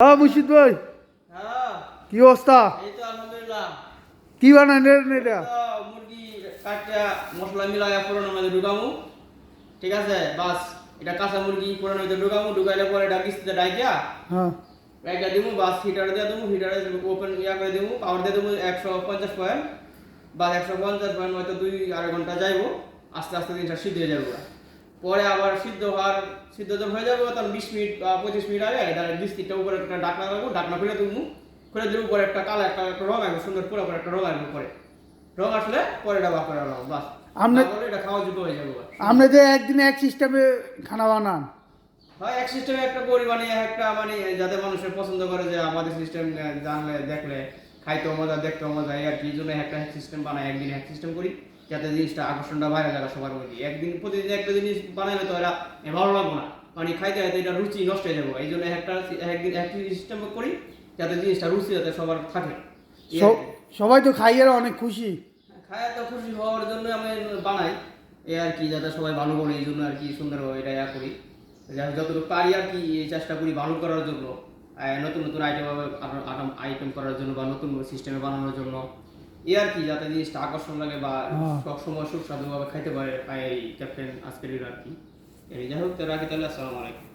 হ্যাঁ মুর্শিদ ভাই, হ্যাঁ, কি অবস্থা? এই তো আলহামদুলিল্লাহ। কি বানাইলেন এটা? তো মুরগি কাটটা মশলা মিলায়া পুরোনো মধ্যে ঢুকামু। ঠিক আছে, বাস এটা কাঁচা মুরগি পুরোনো মধ্যে ঢুকামু, ঢুকাইলে পরে এটা কিস্তিতে ডাইকা হ্যাঁ ডাইকা দিমু, বাস হিটার দিয়ে দেবো, হিটারে ওপেন করে দেবো, পাওয়ার দিয়ে দেবো 150 পয়েন্ট বা 150 পয়েন্ট, হয়তো 2-2.5 ঘন্টা যাইবো, আস্তে আস্তে জিনিসটা সিদ্ধ হয়ে যাবে। পরে আবার সিদ্ধ যখন হয়ে যাবে তখন 20 মিনিট বা 25 মিনিট আগে এটা বিস্কিটটা উপরে একটা ঢাকনা রাখবো, ঢাকনা খুলে দেবো, খুলে দেবো, পরে একটা কালো একটা রং আসবে, সুন্দর পুরো একটা রং আসবে, পরে রং আসলে পরে এটা বা করে আনলাম, বাস এটা খাওয়া যোগ্য হয়ে যাবে। আপনি যে একদিনে এক সিস্টেমে খানা বানান? হয় এক সিস্টেমে একটা করি, মানে একটা মানে যাতে মানুষের পছন্দ করে যে আমাদের সিস্টেম জানলে দেখলে খাইতেও মজা, দেখতেও মজা, এই আর কি। এই জন্য একটা সিস্টেম বানাই, একদিন এক সিস্টেম করি, যাতে জিনিসটা আকর্ষণটা বাইরে যাবে সবার মধ্যে। একদিন প্রতিদিন একটা জিনিস বানাইলে তো এরা ভালো লাগবে না, মানে খাইতে খাইতে এটা রুচি নষ্ট হয়ে যাবে। এই জন্য একদিন এক সিস্টেম করি, যাতে জিনিসটা রুচি যাতে সবার থাকে। সবাই তো খাইয়ের অনেক খুশি। খায় তো খুশি হওয়ার জন্য আমি বানাই, এই আর কি, যাতে সবাই ভালো বলে, এই জন্য আর কি সুন্দরভাবে এটা করি। যতটুকু পারি আর কি চেষ্টা করি ভালো করার জন্য, নতুন নতুন আইটেম করার জন্য বা নতুন সিস্টেমে বানানোর জন্য, এই আর কি, যাতে জিনিসটা আকর্ষণ লাগে বা সবসময় সুস্বাদুভাবে খাইতে পারে। এই ক্যাপ্টেন আজকের আর কি। এই যাই হোক, রাখি তাহলে, আসসালামু আলাইকুম।